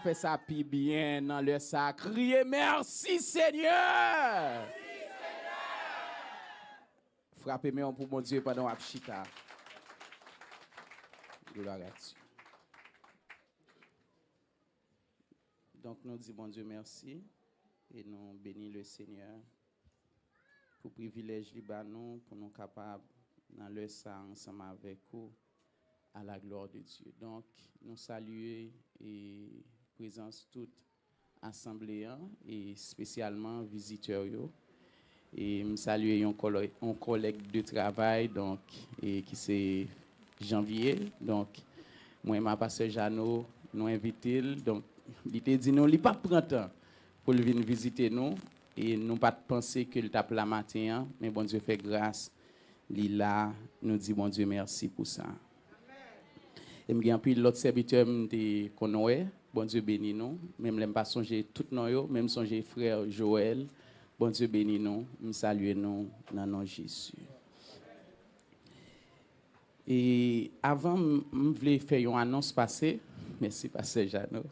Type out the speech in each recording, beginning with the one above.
fait ça plus bien dans le sac. Criez merci Seigneur. Frappez-moi pour mon Dieu pendant Apchita. Gloire à Dieu. Donc nous disons bon Dieu merci et nous bénissons le Seigneur pour le privilège Libanon pour nous capables dans le sang ensemble avec vous à la gloire de Dieu. Donc nous saluons et présence toute assemblée et spécialement visiteurs et nous saluons un collègue de travail donc et qui c'est Janvier donc moi et ma pasteur Jeannot nous invitons donc il te dit non il pas prend temps pour venir visiter nous et nous pas penser que le tape la matin mais bon Dieu fait grâce il là nous dit bon Dieu merci pour ça. Et m'gen puis l'autre serviteur de connaît bon Dieu béni nous même l'aime pas songer tout nous même songer frère Joël bon Dieu béni nous me salue nous dans nom Jésus. Et avant je voulais faire une annonce passée merci pasteur Jeannot.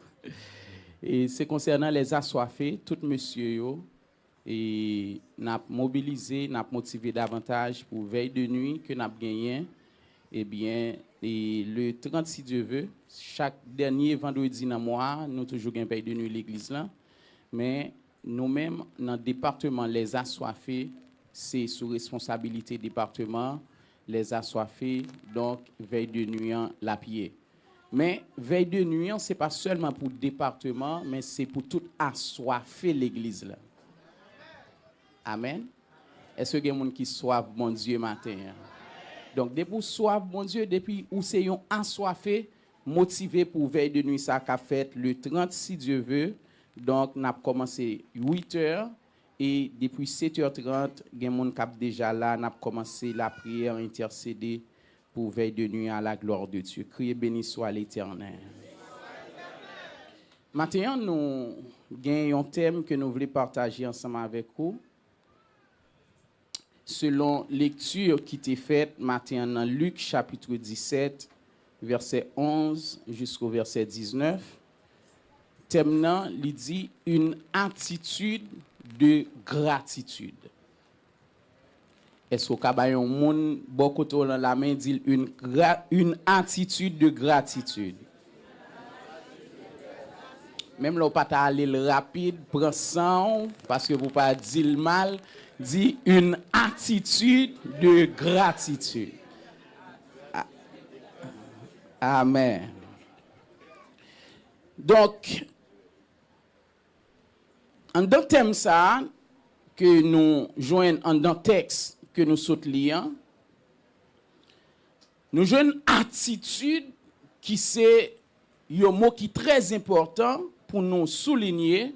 Et c'est concernant les assoiffés tout monsieur yo et n'a mobilisé n'a motivé davantage pour veille de nuit que n'a gagné eh bien et le 36 Dieu veut chaque dernier vendredi dans mois nous toujours gain veille de nuit l'église là mais nous-mêmes dans le département les assoiffés c'est sous responsabilité département les assoiffés donc veille de nuit la pied. Mais veille de nuit c'est pas seulement pour le département mais c'est pour tout assoiffé l'église là. Amen. Est-ce que il y a des gens qui soivent mon Dieu matin? Donc depuis soif mon Dieu depuis où c'est un assoiffé motivé pour veille de nuit ça qu'a fait le 36 Dieu veut. Donc n'a commencé 8h et depuis 7h30 il y a des gens qui déjà là n'a commencé la prière intercéder pour veille de nuit à la gloire de Dieu. Criez béni soit l'Éternel. Maintenant nous avons un thème que nous voulons partager ensemble avec vous. Selon lecture qui était faite matin dans Luc chapitre 17 verset 11 jusqu'au verset 19 thème nan il dit une attitude de gratitude. Est-ce que un monde beaucoup dans la main dit une attitude de gratitude. Même là pas aller rapide prend sang parce que vous pas dire mal dit une attitude de gratitude. Amen. Donc en dans thème ça que nous joignons en dans texte que nous saute liant nous joignons attitude qui c'est un mot qui est très important pour nous souligner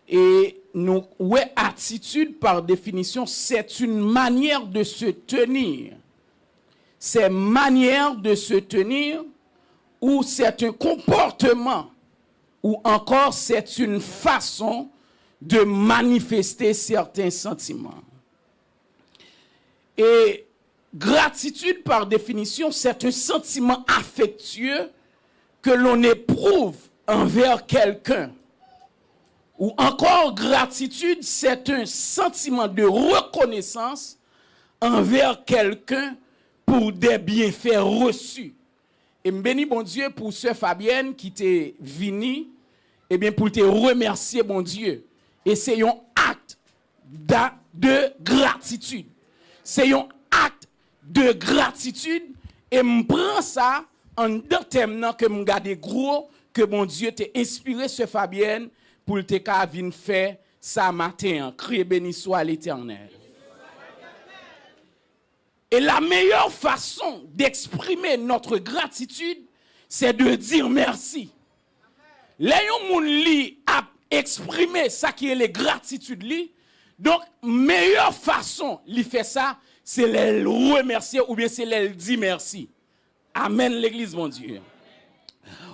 et nous ouais attitude par définition c'est une manière de se tenir. C'est manière de se tenir ou c'est un comportement ou encore c'est une façon de manifester certains sentiments. Et gratitude par définition c'est un sentiment affectueux que l'on éprouve envers quelqu'un. Ou encore gratitude, c'est un sentiment de reconnaissance envers quelqu'un pour des bienfaits reçus. Et béni bon Dieu pour sœur Fabienne qui t'est venu et bien pour te remercier bon Dieu. Et c'est un acte de gratitude. C'est un acte de gratitude et me prend ça en deux thèmes que me garde gros que mon Dieu t'a inspiré sœur Fabienne pour te ka vinn faire ça matin. Criez béni soit l'Éternel. Et la meilleure façon d'exprimer notre gratitude, c'est de dire merci. Les gens li a exprimer ça qui est les gratitudes li. Donc meilleure façon li fait ça, c'est les remercier ou bien c'est les dire merci. Amen l'église mon Dieu.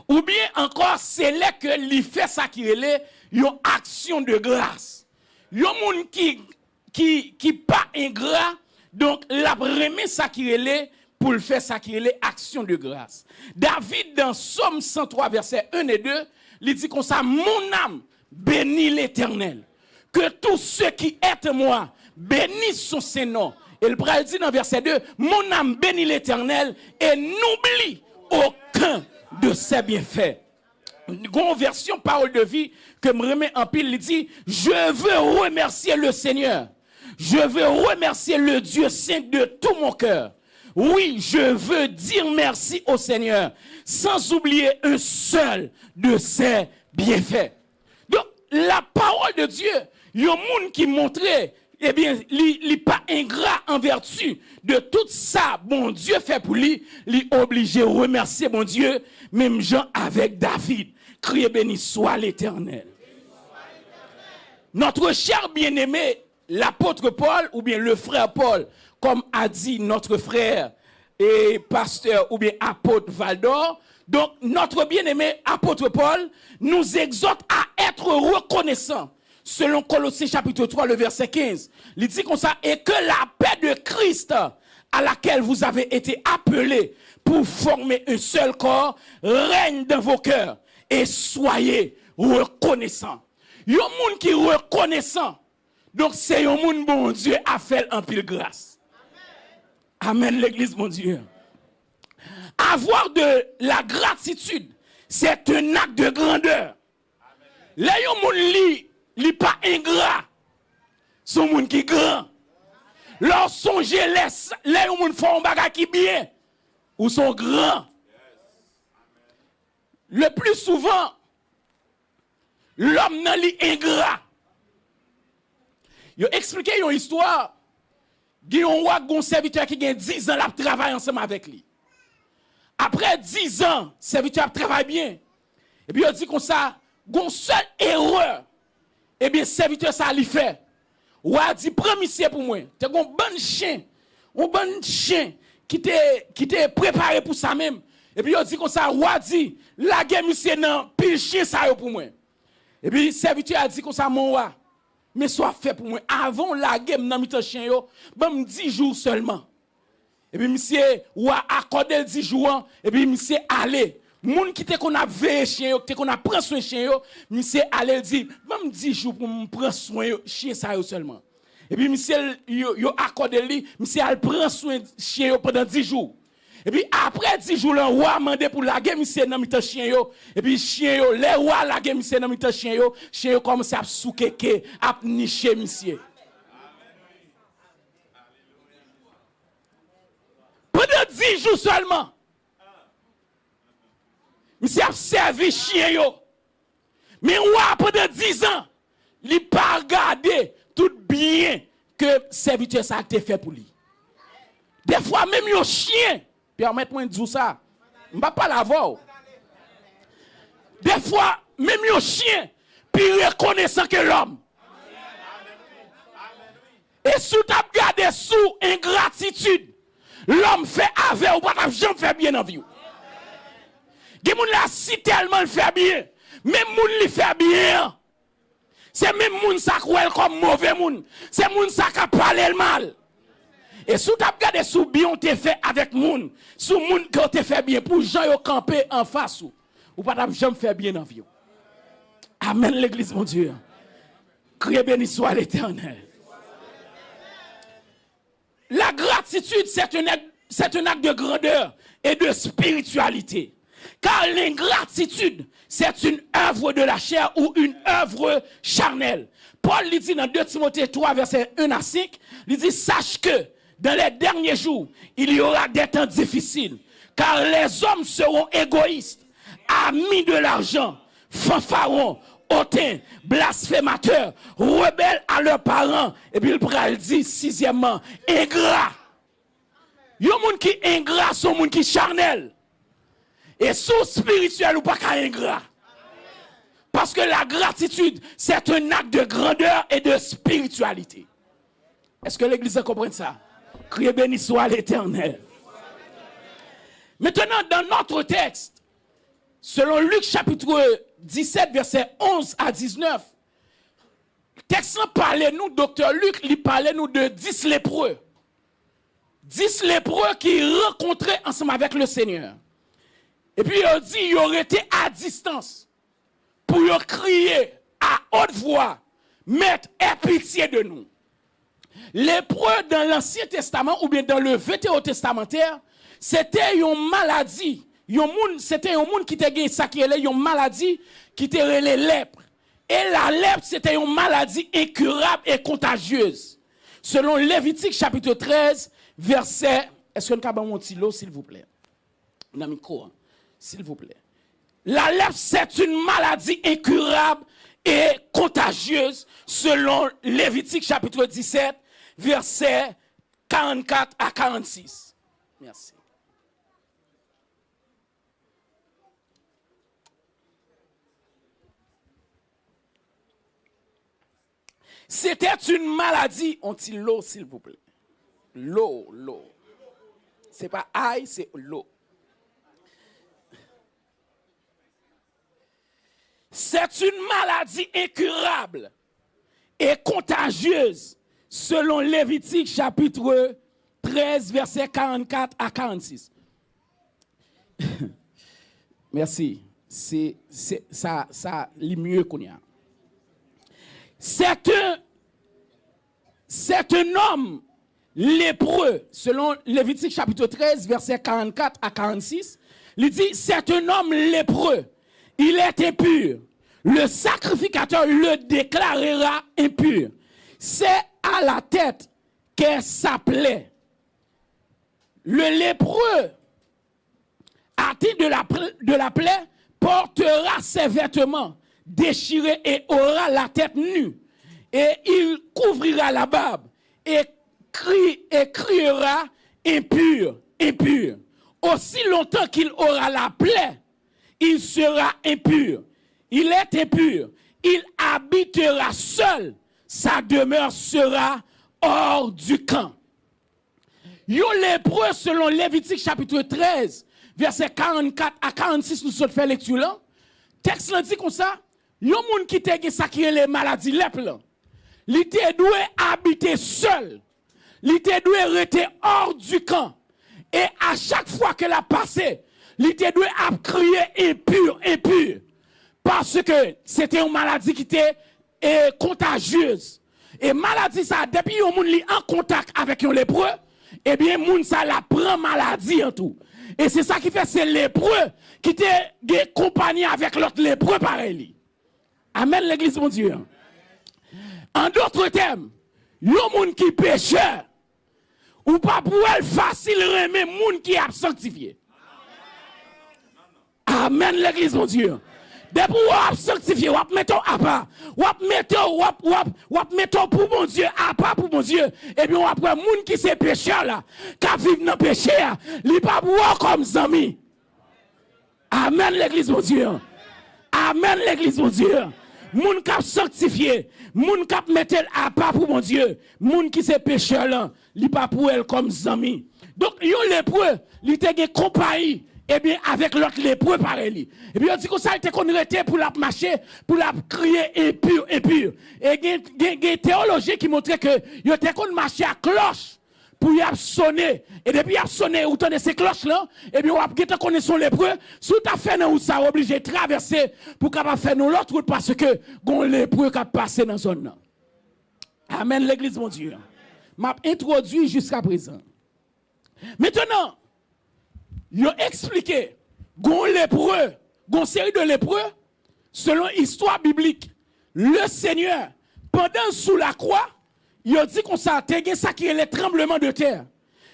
Ou bien encore c'est là que li fait ça qui est une action de grâce. Yon moun qui pas ingrat donc la remet ça qui est pour le faire ça qui est action de grâce. David dans Somme 103 verset 1 et 2 il dit comme ça, mon âme bénit l'Éternel. Que tous ceux qui est moi bénissent son Saint-Nom. Et le Bral dit dans verset 2, mon âme bénit l'Éternel et n'oublie aucun de ses bienfaits. Une version parole de vie que me remet en pile, il dit, je veux remercier le Seigneur. Je veux remercier le Dieu saint de tout mon cœur. Oui, je veux dire merci au Seigneur, sans oublier un seul de ses bienfaits. Donc, la parole de Dieu, il y a un monde qui montrait, eh bien, il n'est pas ingrat en vertu de tout ça, bon Dieu fait pour lui, il est obligé de remercier mon Dieu, même Jean avec David. Criez béni soit l'Éternel. Notre cher bien-aimé, l'apôtre Paul, ou bien le frère Paul, comme a dit notre frère et pasteur, ou bien apôtre Valdor, donc notre bien-aimé apôtre Paul nous exhorte à être reconnaissants. Selon Colossiens chapitre 3, le verset 15, il dit comme ça, et que la paix de Christ, à laquelle vous avez été appelés pour former un seul corps, règne dans vos cœurs, et soyez reconnaissants. Il y a un monde qui est reconnaissant. Donc c'est un monde, bon Dieu, a fait en pile grâce. Amen, l'église, mon Dieu. Avoir de la gratitude, c'est un acte de grandeur. Là, il y a un monde il n'est pas ingrat. C'est un monde qui est grand. Lorsqu'on songez, là, il y a un monde qui fait un bagage qui est bien. Ou sont grands. Le plus souvent, l'homme n'est pas ingrat. Il a expliqué une histoire. Il y a un serviteur qui a 10 ans, il travaille ensemble avec lui. Après 10 ans, le serviteur travaille bien. Et puis il a dit comme ça, il y a une seule erreur. Eh bien, le serviteur, ça lui fait. Ou a dit, prends monsieur pour moi. Tu as un bon chien. Un bon chien qui t'est préparé pour ça même. Et puis il a dit comme ça, ou a dit, la guerre monsieur non, pile chien ça pour moi. Et puis le serviteur a dit comme ça, mon roi. Mais soit fait pour moi. Avant la guerre, dans mi chien yo, bon 10 jours seulement. Et puis monsieur ou a accordé 10 jours et puis monsieur allé. Moun qui te qu'on a veillé chien yo, qu'on a prend soin chien yo, monsieur allé dit, bon 10 jours pour me prendre soin chien ça yo seulement. Et puis monsieur yo accordé lui, monsieur al prend soin chien yo pendant 10 jours. Et puis après 10 jours, le roi mandé pour la guerre, monsieur dans mi chien yo. Et puis chien yo, les rois la guerre, monsieur dans mi chien yo commence à soukeke, à nicher monsieur. Pendant 10 jours seulement, monsieur a servi chien yo. Mais roi pendant 10 ans, il n'a pas regardé tout bien que serviteur ça a été fait pour lui. Des fois même yo chien. Permettez-moi de dire ça. Je ne vais pas la voir. Des fois, même un chien, plus reconnaissant que l'homme. Et si tu as regardé sous ingratitude, l'homme fait avec ou pas jamais fait bien dans la vie. Il y a des gens si tellement le fait bien, même moun li fait bien. C'est même moun sa croit comme mauvais moun. C'est moun sa qui parle mal. Et si tu as regardé sous bien, on te fait avec moun, sous moun que te fait bien, pour gens yo camper en face ou pas jamais faire bien dans la vie. Amen l'église mon Dieu. Criez béni soit l'Éternel. La gratitude c'est un acte de grandeur et de spiritualité. Car l'ingratitude c'est une œuvre de la chair ou une œuvre charnelle. Paul dit dans 2 Timothée 3 verset 1 à 5, il dit sache que dans les derniers jours, il y aura des temps difficiles, car les hommes seront égoïstes, amis de l'argent, fanfarons, hautains, blasphémateurs, rebelles à leurs parents. Et puis il dit, sixièmement, ingrats. Il y a des gens qui sont ingrats, sont des gens qui sont charnels. Et sous spirituel ou pas ingrat. Parce que la gratitude, c'est un acte de grandeur et de spiritualité. Est-ce que l'église comprend ça? Criez béni soit l'Éternel. Maintenant, dans notre texte, selon Luc chapitre 17, verset 11 à 19, le texte parle-nous, docteur Luc, il parle-nous de 10 lépreux. 10 lépreux qui rencontraient ensemble avec le Seigneur. Et puis il dit, ils auraient été à distance. pour crier à haute voix, Maître, aie pitié de nous. Lépreux dans l'Ancien Testament ou bien dans le Vétéo testamentaire, c'était une maladie. C'était un monde qui était gagné ça qui est une maladie qui était les lèpres. Et la lèpre, c'était une maladie incurable et contagieuse. Selon Lévitique chapitre 13, verset... Est-ce que nous avons un petit lot, s'il vous plaît? On a micro, s'il vous plaît. La lèpre, c'est une maladie incurable et contagieuse, selon Lévitique chapitre 17, verset 44 à 46. Merci. C'était une maladie. Ont-ils l'eau, s'il vous plaît? L'eau. C'est pas aïe, c'est l'eau. C'est une maladie incurable et contagieuse, selon Lévitique chapitre 13, versets 44 à 46. Merci. Ça lit mieux qu'on y a. C'est un homme lépreux, selon Lévitique chapitre 13, versets 44 à 46. Il dit, c'est un homme lépreux. Il est impur. Le sacrificateur le déclarera impur. C'est à la tête qu'est sa plaie. Le lépreux, atteint de la plaie, portera ses vêtements déchirés et aura la tête nue. Et il couvrira la barbe et criera impur, impur. Aussi longtemps qu'il aura la plaie, il sera impur. Il est impur. Il habitera seul. Sa demeure sera hors du camp. Yo lépreux, selon Lévitique chapitre 13, verset 44 à 46, nous sommes fait lecture là. Texte là dit comme ça. Yo moun qui te gen ça qui est les maladies lèpre là. Li te doué habiter seul. Li te doué rester hors du camp. Et à chaque fois qu'elle a passé, li te doué a crier impur, impur. Parce que c'était une maladie qui était contagieuse. Et maladie ça, depuis yon moun li en contact avec un lépreux, eh bien moun ça la prend maladie en tout. Et c'est ça qui fait ces lépreux qui était compagnie avec l'autre lépreux pareil. Amen l'église mon Dieu. En d'autres termes, yon moun qui pécheur ou pas pour elle facile remet moun qui a sanctifié. Amen l'église mon Dieu. Depuis ou sanctifié, ou mettons à part, ou mettons pour mon Dieu, à part pour mon Dieu, et bien après, moun qui c'est pécheur là, qui vivent dans le péché, li pas boire comme zami. Amen l'église mon Dieu. Amen l'église mon Dieu. Moun qui sanctifié, moun qui mette à part pour mon Dieu, moun qui c'est pécheur là, li pas pour elle comme zami. Donc, yon lépreux, li te gen compagnie. Eh bien, avec l'autre lépreux pareil. Et puis, on dit que ça a été qu'on était pour la marcher, pour la crier impur, impur. Et il y a une théologie qui montrait que il était qu'on marchait à cloche pour y sonner. Et depuis y a sonné, ou tenez ces cloches-là, et bien, on a été qu'on est son lépreux. Si tu as fait où ça, obligé de traverser pour capable faire nous l'autre route parce que gon lépreux qui a passé dans la zone. Amen, l'église, mon Dieu. M'a introduit jusqu'à présent. Maintenant, ils ont expliqué gon lépreux, gon série de lépreux, selon l'histoire biblique. Le Seigneur, pendant sous la croix, il a dit qu'on ça, t'es ça qui est le tremblement de terre.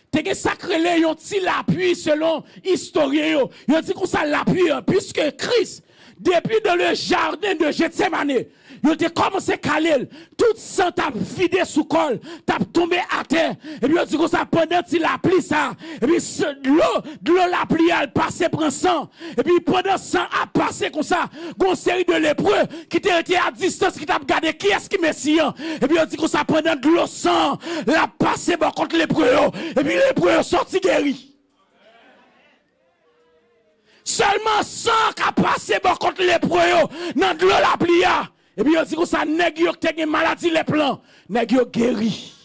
T'es ça qui est l'appui selon l'historien. Il a dit qu'on ça l'appui, puisque Christ, depuis dans le jardin de Gethsemane, il a commencé à caler, tout sang t'a vidé sous col, t'a tombé à terre. Et puis il a dit que ça pendant qu'il a pris ça, et puis l'eau la pli elle passé prend sang. Et puis pendant sang a passé comme ça, une série de lépreux qui étaient à distance qui t'a regardé qui est-ce qui messian. Et puis il a dit que ça pendant de l'eau sang, la passé contre les lépreux. Et puis les lépreux sorti guéri. Seulement sang qui a passé contre les lépreux dans de l'eau la plia. Et puis, on dit que ça nèg yo qui a maladie les plans, nèg yo guéri.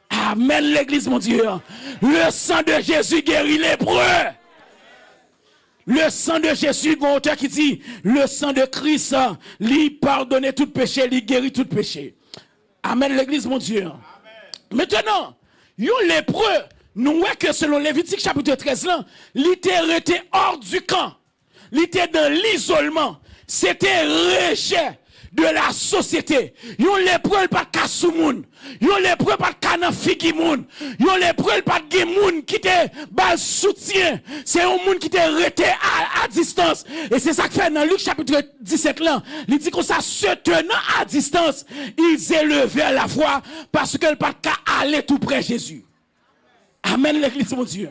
Amen l'église mon Dieu. Le sang de Jésus guérit les lépreux. Le sang de Jésus, un auteur qui dit, le sang de Christ, lui pardonne tout péché, lui guérit tout péché. Amen, l'église, mon Dieu. Amen. Maintenant, yon lépreux, nous voyons que selon Lévitique chapitre 13, là, il était hors du camp. Il était dans l'isolement. C'était rejet de la société. Yon lépreux pas de soumoun. Yon lépreux pas de nan figi moun. Yon lépreux pas de moun qui te bal soutien. C'est un moun qui te rete à distance. Et c'est ça que fait dans Luc chapitre 17 là. Il dit que ça se tenant à distance, ils élevaient la voix parce qu'elle pas qu'à aller tout près de Jésus. Amen l'église mon Dieu.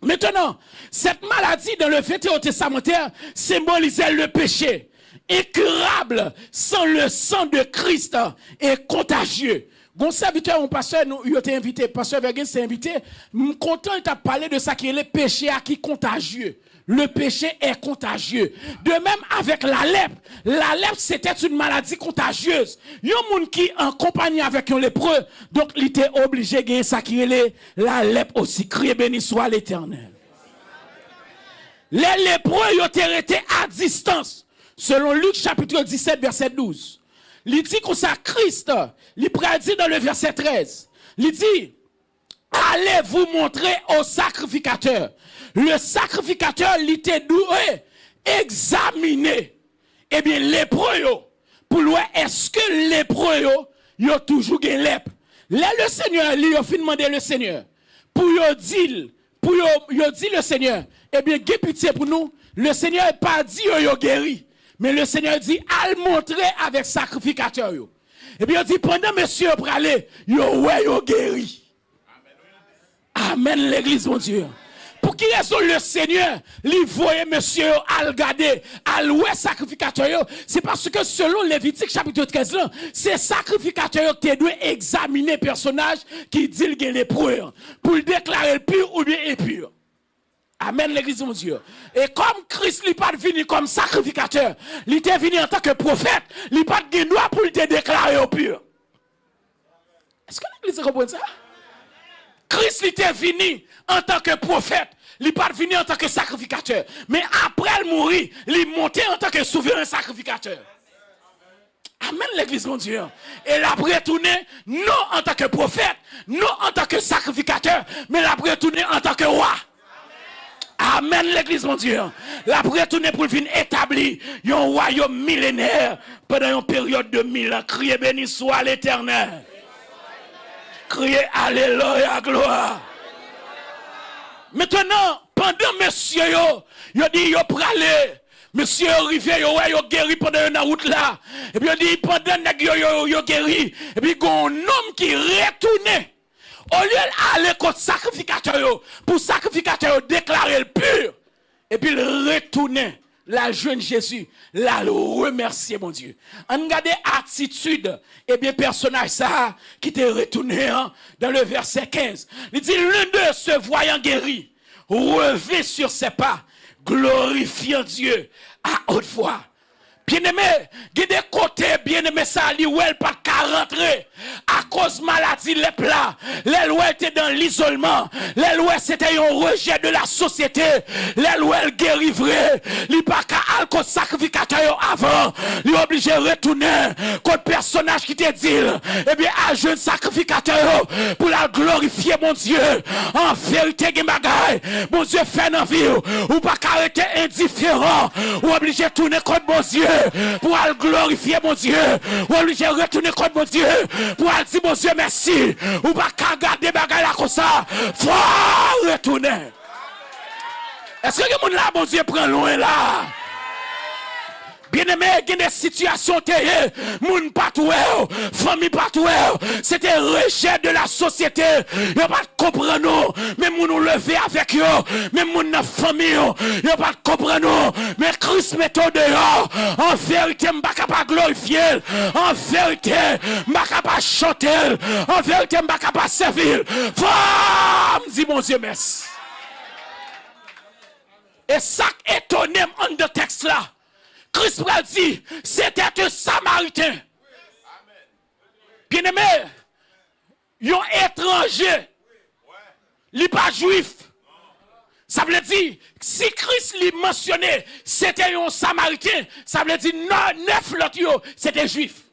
Maintenant, cette maladie dans le Vieil Testamentaire symbolisait le péché. Incurable sans le sang de Christ est contagieux. Bon serviteur, mon pasteur, nous il été invité, pasteur Vergen s'est invité. Je suis content de parler de ça qui est le péché qui est contagieux. Le péché est contagieux. De même avec la lèpre. La lèpre, c'était une maladie contagieuse. Il y a un monde qui en compagnie avec un lépreux, donc il était obligé de gagner ça qui est la lèpre aussi. Criez béni soit l'Éternel. Les lépreux, ils ont été à distance. Selon Luc chapitre 17, verset 12. Il dit que ça Christ, il prédit dans le verset 13. Il dit, allez vous montrer au sacrificateur. Le sacrificateur, il était doué, examiner. Eh bien, lépreux, pour voir est-ce que lépreux, il a toujours une lèpre. Là, le Seigneur, il a fait demander le Seigneur. Pour dire le Seigneur, eh bien, j'ai pitié pour nous. Le Seigneur n'a pas dit qu'il a guéri. Mais le Seigneur dit, à le montrer avec sacrificateur. Et bien, il dit, pendant monsieur pour aller, yo guéri. Amen, l'église, mon Dieu. Pour qui raison le Seigneur, lui voyait monsieur à le garder, à louer sacrificateur, c'est parce que selon Lévitique chapitre 13, c'est sacrificateur qui doit examiner le personnage qui dit qu'il est lépreux, pour le déclarer pur ou bien impur. Amen, l'église de mon Dieu. Et comme Christ n'est pas venu comme sacrificateur, il était venu en tant que prophète, il n'est pas de droit pour le déclarer au pur. Est-ce que l'église comprend ça? Christ était venu en tant que prophète, il n'est pas venu en tant que sacrificateur. Mais après le mourir, il est monté en tant que souverain sacrificateur. Amen, l'église, mon Dieu. Et il a retourné, non en tant que prophète, non en tant que sacrificateur, mais il a retourné en tant que roi. Amen, l'église, mon Dieu. La retourner pour venir établir un royaume millénaire pendant une période de 1000 ans. Criez béni soit l'Éternel. Criez Alléluia, gloire. Maintenant, pendant monsieur, il dit, il pralé. Monsieur arrivé, il guéri pendant une route là. Et puis il dit, pendant il guéri. Et puis il y a un homme qui retourne. Au lieu d'aller contre sacrificateur, pour sacrificateur déclarer le pur, et puis il retourne la jeune Jésus, la le remercier mon Dieu. On regarde attitude, et bien personnage ça, qui était retourné dans le verset 15. Il dit, l'un d'eux se voyant guéri, revint sur ses pas, glorifiant Dieu à haute voix. Bien-aimé, il y a des côtés, bien-aimé, ça, où elle pas qu'à rentrer à cause de maladie, les plats. Les lois étaient dans l'isolement. Les lois, c'était un rejet de la société. Les lois, elle guérit vrai. Il pas qu'à aller contre sacrificateur avant. Il est obligé de retourner contre personnage qui te dit, eh bien, à jeune sacrificateur pour la glorifier, mon Dieu. En vérité, mon Dieu fait dans la vie. Ou pas qu'à arrêter indifférent. Ou obligé de tourner contre mon Dieu. Pour aller glorifier mon Dieu, ou obligé de retourner contre mon Dieu, pour aller dire mon Dieu merci, ou pas qu'à garder bagaille là comme ça, faut retourner. Est-ce que le monde là, mon Dieu, prend loin là? Bien-aimé, il y a des situations moun patoué, famille patoué, c'était rejet de la société. Il n'y a pas de comprendre, mais moun nous lever avec eux, mais moun na famille, il n'y a pas de comprendre, mais Christ méthode en vérité, je ne suis pas glorifier, en vérité, je ne suis pas chanter, en vérité, je ne suis pas servir. Femme, dit mon Dieu, merci. Et ça étonne en de texte là. Christ a dit, c'était un Samaritain. Bien aimé, un étranger, il n'est pas juif. Ça veut dire, si Christ l'a mentionné, c'était un Samaritain, ça veut dire 9 autres, c'était juif.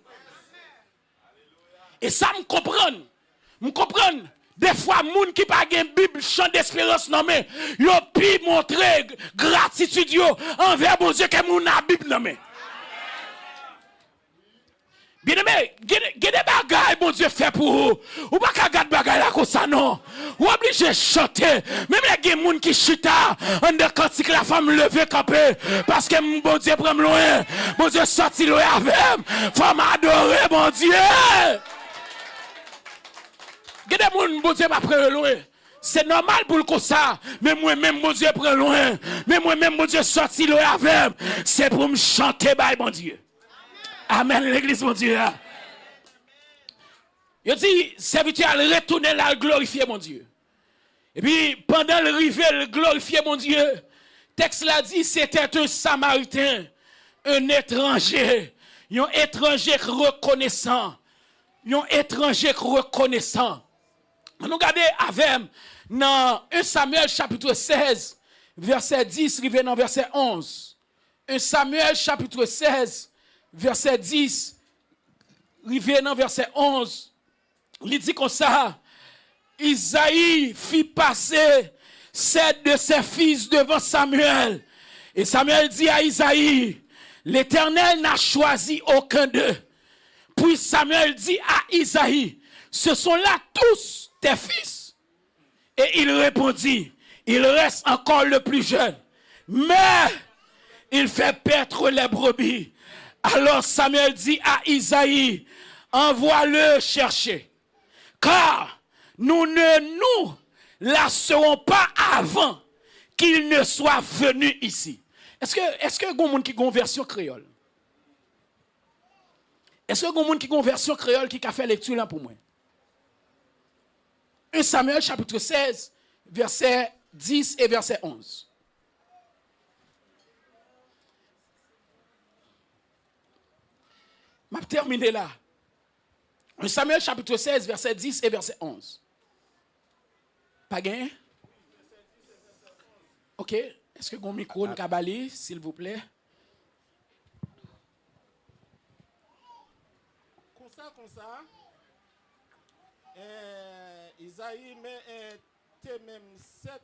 Et ça me comprend. Me comprend. Des fois, moun qui pas gen Bible, chant d'espérance non mais, yo pi montrer gratitude yo envers bon Dieu que moun a Bible non mais. Bien aimé, des bagailles bon Dieu fait pour vous. Ou pas qu'à garder bagailles là comme ça non. Ou obligé chanter. Même les gens moun qui chita, on de cantique la femme lever camper parce que bon Dieu prend loin. Bon Dieu sorti loin avec. Faut m'adorer bon Dieu. Gade moun bon Dieu pas prend loin. C'est normal pour le comme ça. Mais moi-même, mon Dieu prend loin. Mais moi-même, mon Dieu sorti loin avec. C'est pour me chanter, bye, mon Dieu. Amen, l'église, mon Dieu. Il dit, serviteur, retourner là, glorifier, mon Dieu. Et puis, pendant le rivet, le glorifier, mon Dieu, texte l'a dit, c'était un Samaritain, un étranger reconnaissant. Un étranger reconnaissant. On nous regarde avec dans 1 Samuel chapitre 16, verset 10, rivé dans verset 11. 1 Samuel chapitre 16, verset 10, rivé dans verset 11. Il dit comme ça, Isaïe fit passer 7 de ses fils devant Samuel. Et Samuel dit à Isaïe, l'Éternel n'a choisi aucun d'eux. Puis Samuel dit à Isaïe, ce sont là tous tes fils. Et il répondit, il reste encore le plus jeune, mais il fait paître les brebis. Alors Samuel dit à Isaïe, envoie-le chercher, car nous ne nous lasserons pas avant qu'il ne soit venu ici. Est-ce que il y a des gens qui ont une version créole? Est-ce qu'il y a des gens qui ont une version créole qui a fait lecture là pour moi? 1 Samuel chapitre 16, verset 10 et verset 11. Je vais terminer là. 1 Samuel chapitre 16, verset 10 et verset 11. Pas gagné? Ok. Est-ce que vous avez un micro de Kabali, s'il vous plaît? Comme ça. Isaïe, mais t'es même 7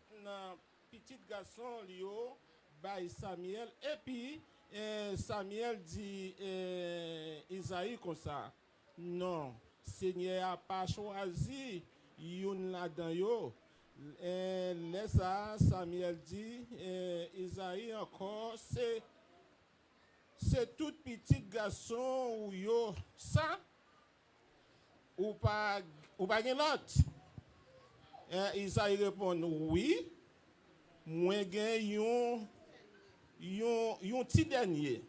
petits garçons, Lio, by Samuel. Et puis, Samuel dit Isaïe comme ça. Non, Seigneur n'a pas choisi yon là-dedans yo. Laisse ça, Samuel dit, Isaïe encore, c'est tout petit garçon ou yo. Ça, ou pas gen l'autre? Isaïe répond oui. Moi gen yon petit dernier.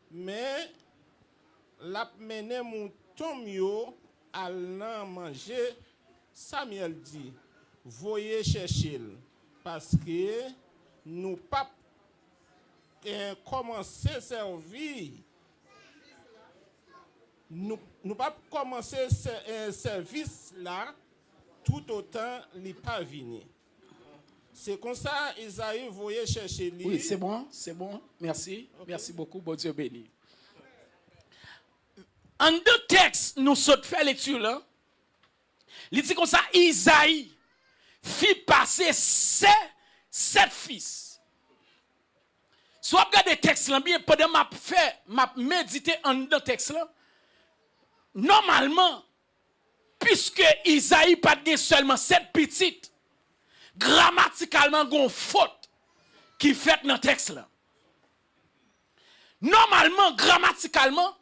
Mais la mené mon tom yo allant manger. Samuel dit, voyez chercher parce que nous pas commencer servir. Nous pas commencer ce service là tout autant n'est pas venu. C'est comme ça Isaïe voyait chercher lui. Oui, c'est bon. Merci. Okay. Merci beaucoup, bon Dieu béni. En deux textes, nous sommes fait lecture là. Il dit comme ça, Isaïe fit passer 7 fils. Soit regarder texte là bien pendant m'a méditer en deux textes là. Normalement, puisque Isaïe pas de seulement 7 petites, grammaticalement, il y a une faute qui fait dans le texte là. Normalement, grammaticalement,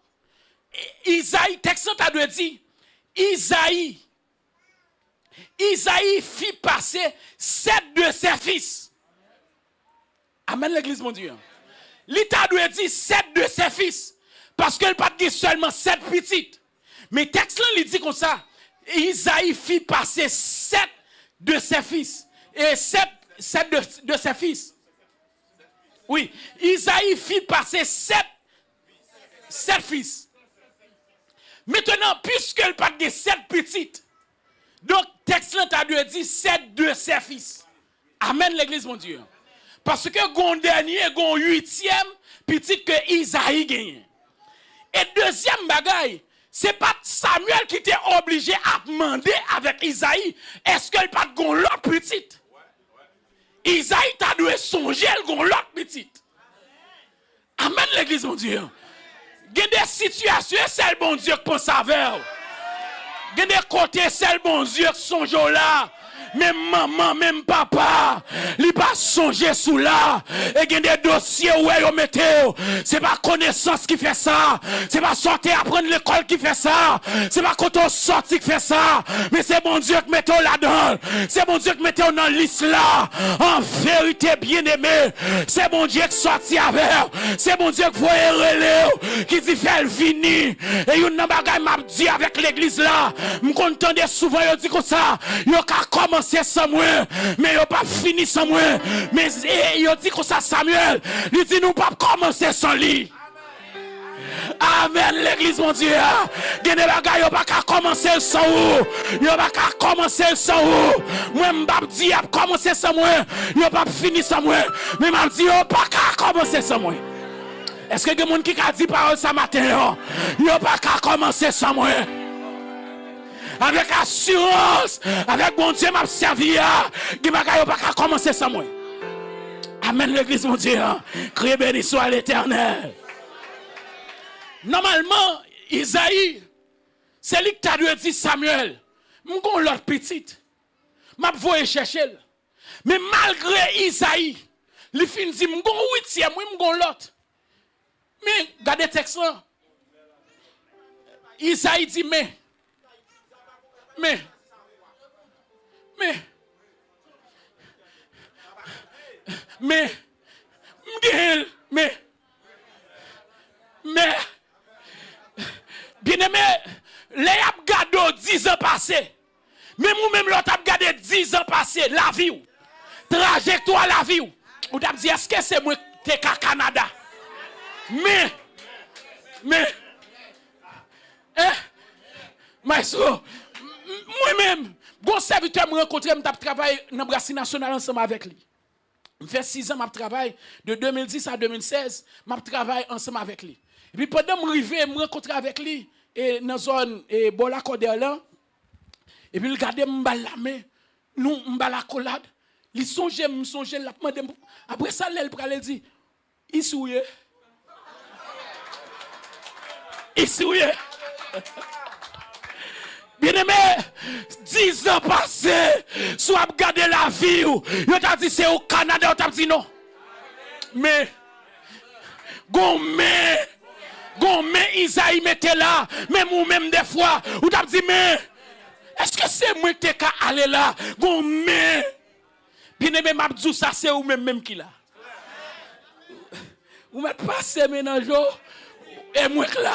Isaïe, texte là, doit dire, Isaïe fit passer 7 de ses fils. Amen l'église, mon Dieu. L'État doit dire 7 de ses fils. Parce qu'il n'y a pas seulement 7 petites. Mais le texte là, il dit comme ça. Isaïe fit passer 7 de ses fils. Et 7 de ses fils. Oui. Isaïe fit passer 7 fils. Maintenant, puisqu'il n'y a pas de 7 petites, donc le texte là, tu as dit 7 de ses fils. Amen l'église mon Dieu. Parce que gon dernier, gon 8e petit que Isaïe gagne. Et deuxième bagaille, c'est pas Samuel qui était obligé à demander avec Isaïe, est-ce qu'elle pas gon l'autre petite? Isaïe t'a dû songer elle gon l'autre petite. Amen l'église mon Dieu. Il y a des situations, c'est le bon Dieu qui pense avec. Il y a des côtés, c'est le bon Dieu qui songe là. Même maman, même papa, il pas songer sous là. Et il y a des dossiers où ils mettent. C'est pas connaissance qui fait ça. C'est pas sortir apprendre l'école qui fait ça. C'est pas quand on sort qui fait ça. Mais c'est bon Dieu qui met là-dedans. C'est bon Dieu qui met dans liste là. En vérité, bien aimé. C'est bon Dieu qui sortit avec. C'est bon Dieu qui voit relève. Qui dit fait le fini. Et une bagaille m'a dit avec l'église là. M'entendez souvent, il dit comme ça. Il a commencé sans moi, mais il n'a pas fini sans moi. Mais il dit que ça Samuel, il dit nous pas commencer sans lui. Amen l'église mon Dieu. Il y a des bagages, il n'a pas commencer sans vous. Il n'a pas commencer sans vous. Moi, je ne dis pas commencer sans moi. Il n'a pas fini sans moi. Mais je dis il n'a pas commencer sans moi. Est-ce que il y a des gens qui ont dit parole ce matin? Il n'a pas commencer sans moi. Avec assurance, avec bon Dieu m'a servi, qui m'a pas commencer sans moi. Amen l'église mon Dieu. Criez béni soit l'Éternel. Normalement, Isaïe, c'est lui qui t'a dit Samuel, m'gon l'autre petite. M'a voye chercher. Mais malgré Isaïe, il fin dit m'gon 8e, moi m'gon l'autre. Mais regardez le texte là. Isaïe dit mais bien aimé, les ap gado 10 ans passés. Même ou même l'autre ap gade 10 ans passés, la vie ou. Trajectoire la vie ou t'as dit est-ce que c'est moi qui t'es qu'à Canada? Maestro, moi-même, bon serviteur me rencontré, je travaille dans le Brasserie nationale ensemble avec lui. Je fais 6 ans, je travaille de 2010 à 2016, je travaille ensemble avec lui. Et puis pendant que je me rencontrer avec lui, et dans la zone Bola Kodela, et puis il regarde, la main, nous, la collade, il songe, la demande. Après ça, il dit, ici où est? Ici où est? Bien aimé, 10 ans passés, soit regarder la vie, yo t'a dit c'est au Canada, on t'a dit non. Mais, gommé, Isaïe mettez là, même ou même des fois, ou t'a dit mais, est-ce que c'est moi qui t'ai qu'à aller là? Gommé, bien aimé, m'abdou ça c'est ou même qui là. Ou m'êtes passé ménage, et moi que là.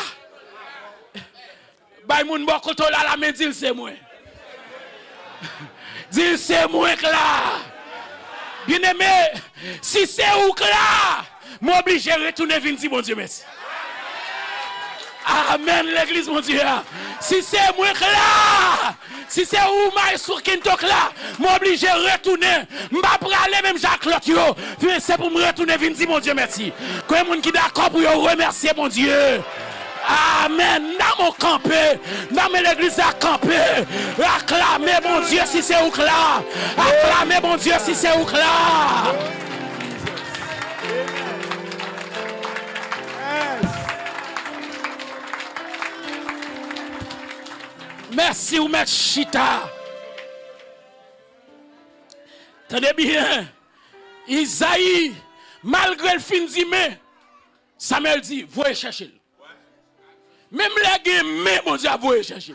Bay moun bokoto la main dit c'est moi. Dit c'est moi que là. Bien aimé, si c'est ou que là, m'oblige à retourner venir dire bon Dieu merci. Amen l'église mon Dieu. Si c'est moi que là, si c'est ou maïs sur Kintok là, m'oblige à retourner. M'pa praler même Jacques Lot yo. C'est pour me retourner venir dire bon Dieu merci. Quand moun qui d'accord pour remercier mon Dieu. Amen. Dans mon campé, dans l'église à camper. Acclamez mon Dieu si c'est où là. Acclamez mon Dieu si c'est où là. Merci ou maître Chita. Tenez bien. Isaïe, malgré le fin d'Imé, Samuel dit, voyez chercher. Même les gamins, mon Dieu, vous chercher.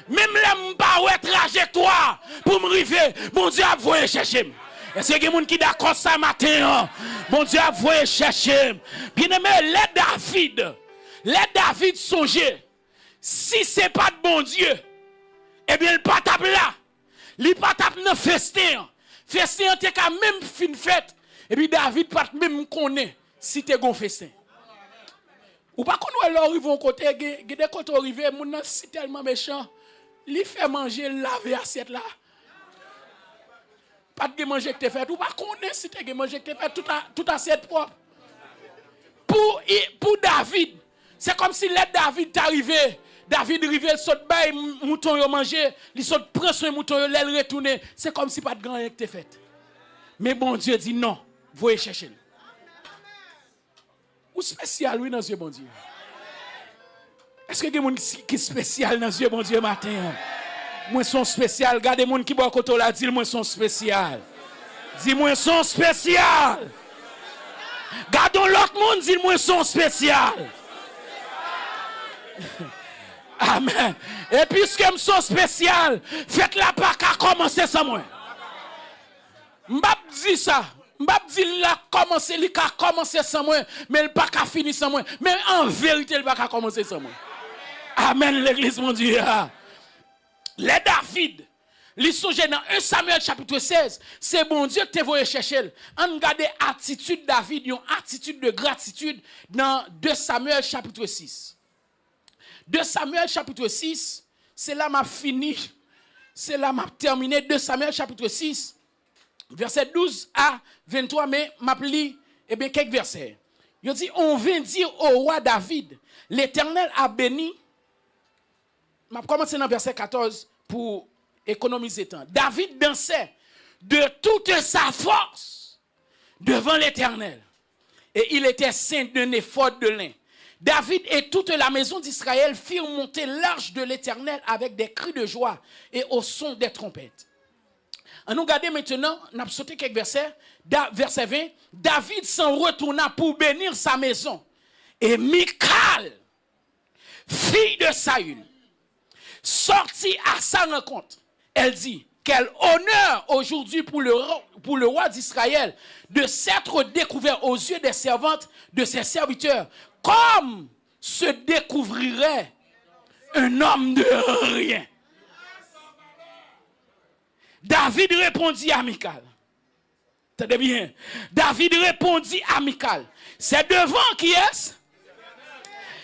Même les pas trajectoire pour me river, mon Dieu, vous chercher. Est-ce qu'il y a des gens qui sont d'accord ça matin? Mon Dieu, vous chercher. Bien aimé, les David songer. Si ce n'est pas de bon Dieu, eh bien, il pas tape là. Il pas tape dans festin. Festin, tu as même fin fête. Et puis David pas même connaît si tu es gon festin. Ou pas qu'on va arriver au côté, des côtés arrivés, mon c'est tellement méchant. Il fait manger laver assiette là. Pas de manger que tu fait. Ou pas connaître si tu as mangé que tu fait tout assiette propre. Pour David, c'est comme si l'aide David t'arrivait. David arrivé, il saute bas, mouton yo manger, il saute prend son mouton yo l'aile retourner. C'est comme si pas de grand rien que tu fait. Mais bon Dieu dit non, voyez chercher. Ou spécial oui dans Dieu bon Dieu. Est-ce que il y a des gens qui spécial dans Dieu bon Dieu matin? Moi son spécial, regardez les gens qui boit côté là, dit moi son spécial. Dis-moi son spécial. Gardons l'autre monde, dis-moi son spécial. Amen. Et puisque je suis spécial, faites-la pas qu'à commencer sans moi. M'bap dit ça. M'bap dit la commencer, il a commencé sans moi, mais il pas qu'à finir sans moi. Mais en vérité, il pas qu'à commencer sans moi. Amen, l'église, mon Dieu. Les David, les sujets dans 1 Samuel chapitre 16, c'est bon Dieu que tu voyez chercher. On regarde l'attitude David, une attitude de gratitude dans 2 Samuel chapitre 6. 2 Samuel chapitre 6, c'est là m'a fini, c'est là m'a terminé 2 Samuel chapitre 6, verset 12 à 23, mais m'a li quelques versets. Il dit, on vient dire au roi David, l'Éternel a béni. Je vais commencer dans verset 14 pour économiser temps. David dansait de toute sa force devant l'Éternel. Et il était ceint d'un éphod de lin. David et toute la maison d'Israël firent monter l'arche de l'Éternel avec des cris de joie et au son des trompettes. On nous regarde maintenant, on a sauté quelques versets. Verset 20, David s'en retourna pour bénir sa maison. Et Michal, fille de Saül, sortit à sa rencontre. Elle dit, quel honneur aujourd'hui pour le roi d'Israël de s'être découvert aux yeux des servantes de ses serviteurs, comme se découvrirait un homme de rien. David répondit à Michal. Tenez bien. David répondit à Michal. C'est devant qui est-ce?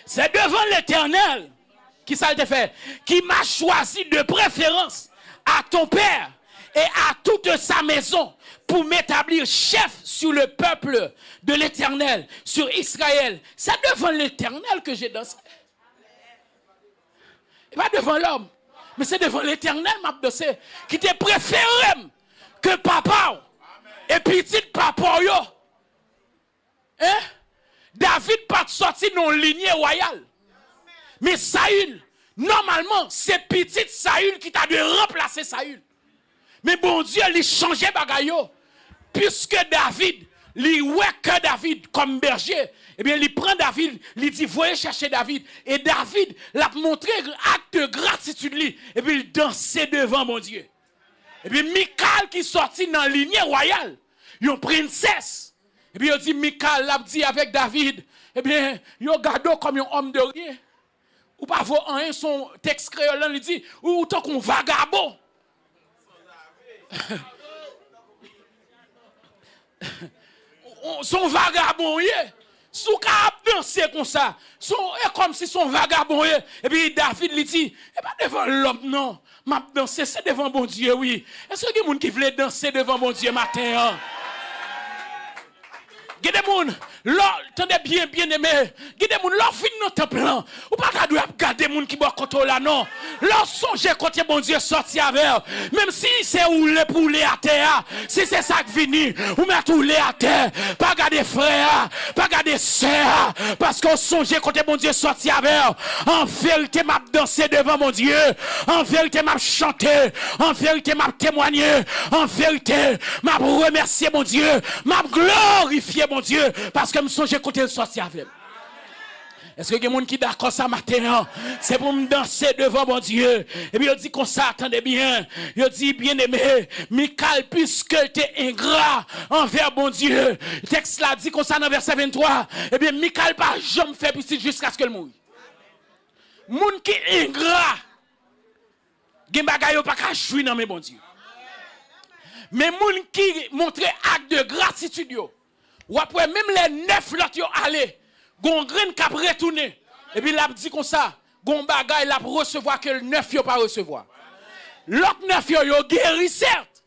C'est devant l'Éternel. Qui ça te fait? Qui m'a choisi de préférence à ton père et à toute sa maison pour m'établir chef sur le peuple de l'Éternel, sur Israël. C'est devant l'Éternel que j'ai dansé. Et pas devant l'homme. Mais c'est devant l'Éternel m'a dansé. Qui te préféré que papa et petit papa yo. Hein? David pas sorti dans lignée royale. Mais Saül, normalement, c'est petit Saül qui t'a dû remplacer Saül. Mais bon Dieu, il changeait bagayo. Puisque David, il ouais que David comme berger, eh bien, il prend David, il dit, voyez chercher David. Et David l'a montré acte de gratitude, et puis il dansait devant mon Dieu. Et puis Michal qui sortit dans la lignée royale, une princesse. Et puis il dit, Michal l'a dit avec David, eh bien, il garde comme un homme de rien. Ou pas voir un son texte créole, il dit, ou tant qu'on vagabond. Son vagabond, sous cap danser comme ça, comme si son vagabond, et puis David lui dit, et pas devant l'homme, non, m'a danser, c'est devant bon Dieu, oui. Est-ce qu'il y a des gens qui veulent danser devant bon Dieu matin? Il y a des gens, attendez bien, bien aimé, il y a des gens, leur fin dans temple, ou pas qu'à regarder des gens qui boivent côté là, non. Leur songe côté bon Dieu sorti avec, même si c'est où le poulet à terre, si c'est ça qui vient, ou mettre où à terre, pas garder frère, pas garder sœur, parce qu'on songe côté bon Dieu sorti avec, en vérité m'a dansé devant mon Dieu, en vérité m'a chanté, en vérité m'a témoigné, en vérité m'a remercié mon Dieu, m'a glorifié mon Dieu, parce que je songe côté sorti avec. Est-ce qu'il y a des gens qui sont d'accord ça matin? C'est pour me danser devant mon Dieu. Et puis il dit qu'on s'attendait bien. Il dit, bien aimé, Michal, puisque tu es ingrat envers mon Dieu. Le texte là dit qu'on ça dans verset 23. Et bien Michal pas jamais fait petit jusqu'à ce qu'elle mouille. Moun qui est ingrat, gen bagay yo pas ka jouir dans mes bon Dieu. Mais moun qui montre acte de gratitude yo. Ou après même les 9 l'autre yo allé. Gon grain k'ap retourner. Et puis l'a dit comme ça, gon bagay l'a recevoir que le 9 yo pas recevoir. L'autre 9 yo guéri certes,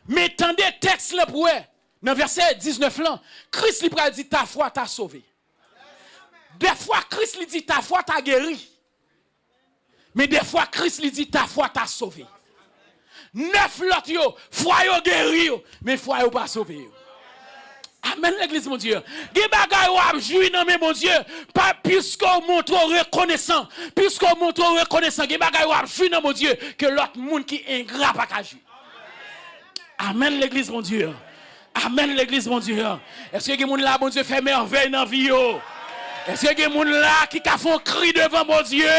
Mais tendez texte là pour dans verset 19 là, Christ lui dit ta foi t'a sauvé. Des fois Christ lui dit ta foi t'a guéri. Mais des fois Christ lui dit ta foi t'a sauvé. 9 l'autre yo, foi yo guéri yo, mais foi yo pas sauvé yo. Amen l'église mon Dieu. Gen bagay ou ap joui nan men mon Dieu, pas puisque on montre reconnaissant, puisque on montre reconnaissant, gen bagay ou ap joui nan mon Dieu que l'autre monde qui ingrat pas ka joui. Amen l'église mon Dieu. Amen l'église mon Dieu. Est-ce que gen moun là mon Dieu fait merveille dans vie yo? Est-ce que gen moun là qui ka font cri devant mon Dieu?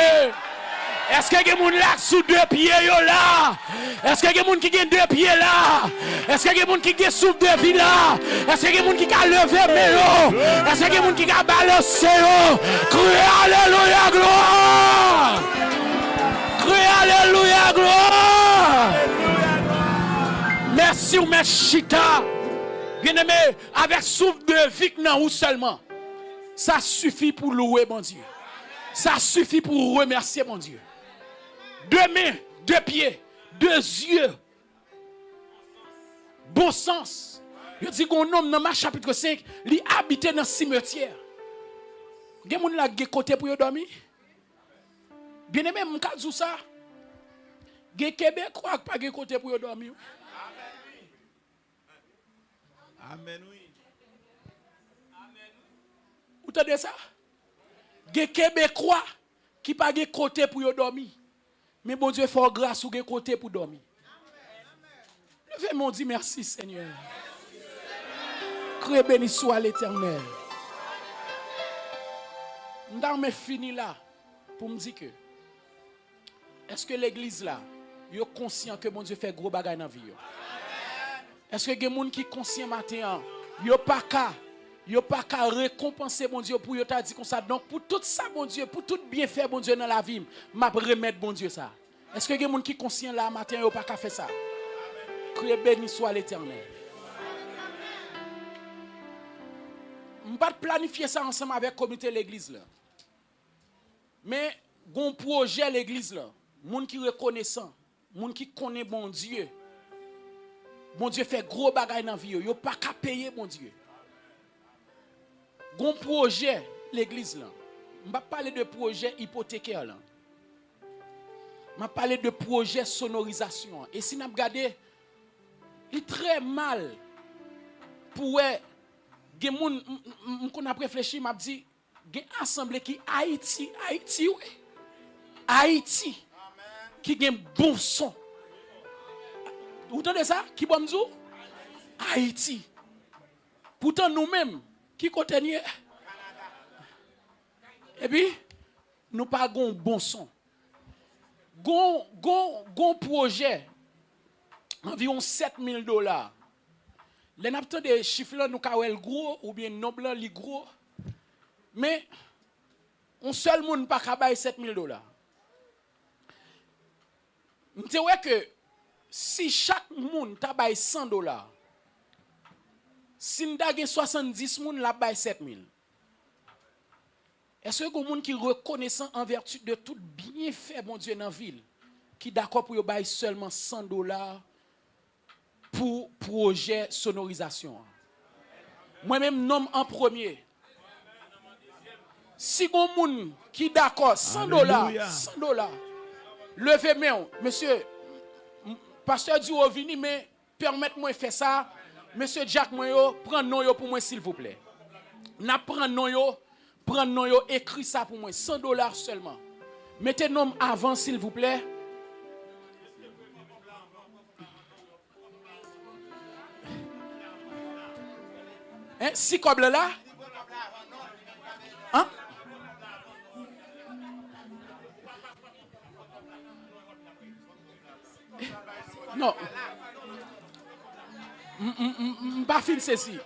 Est-ce que gen moun là sous 2 pieds yo là? Est-ce que gen moun qui gen 2 pieds là? Est-ce que gen moun qui gen souffle de vie là? Est-ce que gen moun qui ka lever mais yo? Est-ce que gen moun qui ka balancer yo? Criez alléluia gloire! Criez alléluia gloire! Merci ou merci chita. Bien-aimé, avec souffle de vie nan ou seulement. Ça suffit pour louer mon Dieu. Ça suffit pour remercier mon Dieu. 2 mains, 2 pieds, 2 yeux. Bon sens. Je dis qu'on homme dans Marc chapitre 5, il habite dans le cimetière. Gen moun la gen côté pour dormir. Bien aimé, m'ka dou ça. Gen Québécois pas gen côté pour dormir. Amen, oui. Vous entendez ça? Gen Québécois qui pas gen côté pour dormir. Mais bon Dieu fait grâce ou gen côté pour dormir. Levez-moi dit merci Seigneur. Créé béni soit l'Éternel. M'dame fini là pour me dire que est-ce que l'église là est conscient que mon Dieu fait gros bagaille dans la vie? Est-ce que les gens qui sont conscients matin, yo pas qu'à récompenser mon Dieu pour yo t'a dit comme ça. Donc pour tout ça mon Dieu, pour tout bien faire mon Dieu dans la vie, m'a remettre mon Dieu ça. Est-ce que les gens qui sont conscients là matin yo pas qu'à faire ça? Que béni soit l'Éternel. On pas planifier ça ensemble avec le comité de l'église là. Mais gon projet l'église là, monde qui reconnaissant, monde qui connaît bon Dieu. Bon Dieu fait gros bagaille dans vie yo pas qu'à payer bon Dieu. Gon projet l'église là. On va parler de projet hypothécaire là. On va parler de projet sonorisation et si n'a regardé il très mal pour gen moun qu'on a réfléchi m'a dit gen assemblée qui Haïti ouais. Haïti qui gen bon son. Vous entendez ça? Qui bon m'dou? Haïti. Pourtant nous-mêmes qui continue et puis nous pas gon bon son. Gon projet environ $7,000. Les n'abtons des chiffres là nous kawel gros ou bien noble li gros. Mais un seul monde pas ka bay $7,000. M'te ouais que si chaque monde ta bay $100, si m'da gen 70 moun la bay 7,000. Est-ce que gon monde qui reconnaissant en vertu de tout bienfait bon Dieu dans ville qui d'accord pour yo bay seulement $100 pour projet sonorisation? Moi-même nomme en premier. Si gon moun qui d'accord $100, levez main, monsieur pasteur dit au vini mais permettez-moi faire ça. Monsieur Jacques Moyo, prends nom yo pour moi s'il vous plaît. N'a prend nom yo, écrit ça pour moi $100 seulement. Mettez nom avant s'il vous plaît. Hein, si comme là? Hein? Non. Pas fin ceci.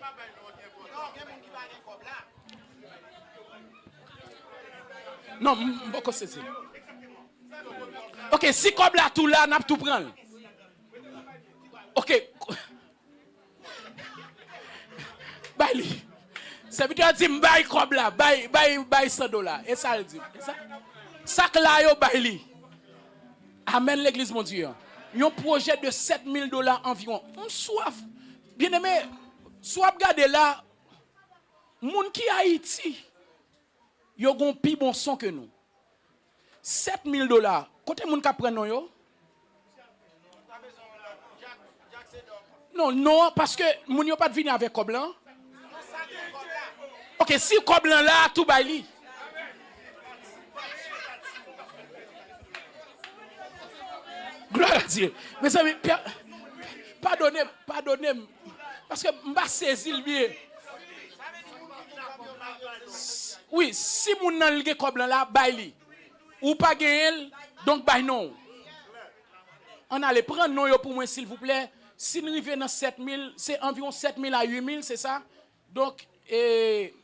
Non, beaucoup ceci. OK, si comme là tout là n'a tout prendre. OK. Baili. Ça veut dire m'bay comme là, bay $100 et ça le dit. Ça que là yo baili. Amen l'église mon Dieu. un projet de $7,000 environ. On soif. Bien aimé, soit regardez là, moun qui Haïti, yo gon pi bon son que nous. $7,000. Côté moun ka prend non yo? Non, parce que moun yo pas de venir avec Coblan. OK, si Coblan là, tout baili. Gloire à Dieu. Mes amis, pardonnez, parce que je vais saisir le bien. Oui, si moun nan lge Coblan là, baili. Ou pas gagner, donc bail non. On allait prendre non yo pour moi, s'il vous plaît. Si nous arrivons dans 7,000, c'est environ 7,000 à 8,000, c'est ça? Donc,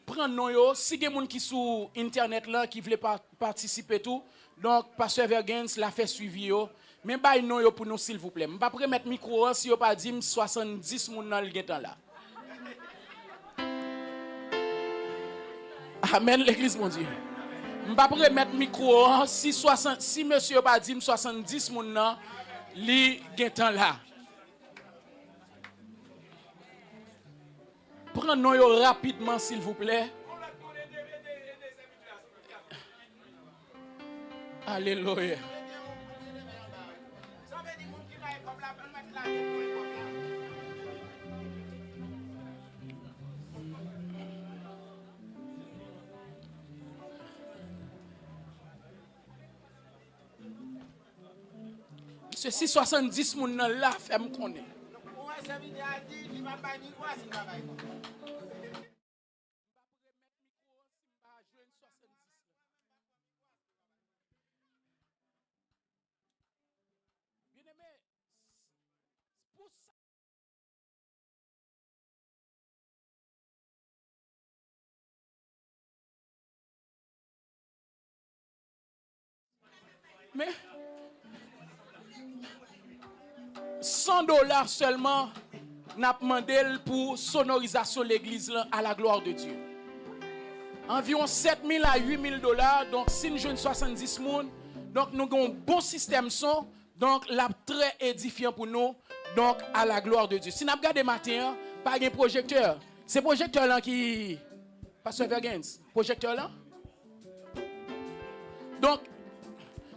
prendre non yo. Si il y a des gens qui sont sur Internet là, qui veulent participer tout, donc, Pasteur Vergens l'a fait suivi yo. Mais bah non yo pour nous, s'il vous plaît. Je ne vais pas mettre micro si yo pas dit 70 moun dans le temps là. Amen, l'église, mon Dieu. Je ne vais pas mettre micro si monsieur pas dit 70 moun dans le temps là. Prenons-nous rapidement, s'il vous plaît. Alléluia. Ceci 70 moun nan la fait me connaître. Mais $100 seulement n'a demandé pour sonorisation de l'église à la gloire de Dieu. Environ 7,000 à 8,000 $. Donc si nous jouons 70 moun, donc nous avons un bon système son, donc la très édifiant pour nous, donc à la gloire de Dieu. Si nous regardons matin, pas un projecteur. C'est projecteur là qui Pasteur Vergens, projecteur là. Donc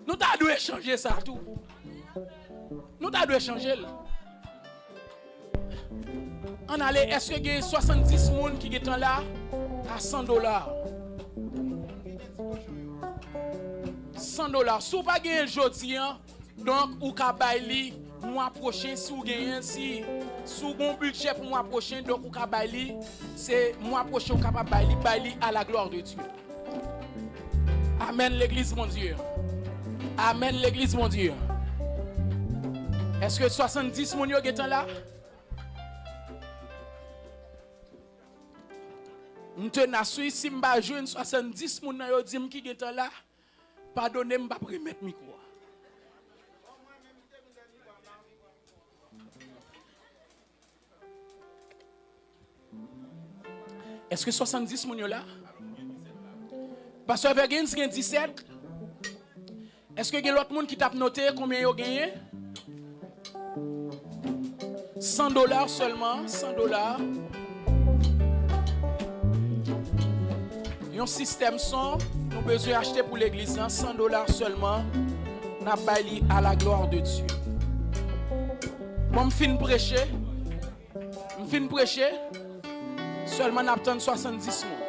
nous devons changer ça tout. Nous devons changer. On allait, est-ce qu'il y a 70 personnes qui sont là à $100? $100. Si vous n'avez pas gagné aujourd'hui, donc vous pouvez gagner le mois prochain. Si vous gagnez, si vous avez un budget pour le mois prochain, donc vous pouvez gagner, c'est le mois prochain, vous pouvez gagner à la gloire de Dieu. Amen, l'église, mon Dieu. Amen, l'église, mon Dieu. Est-ce que 70 moun yo getan là? M'te nasui si m'ba joine 70 moun yo di m'ki getan là. Pardonnez m'pa remettre micro. Est-ce que 70 moun yo là? Pasteur Vergens gen 17. Est-ce que y a l'autre monde qui t'a noté combien yo gagné? $100 seulement, $100. Un système son, nous avons besoin d'acheter pour l'église, $100 seulement, n'a pas à la gloire de Dieu. Bon, je finis prêcher, seulement n'a pas 70 mots.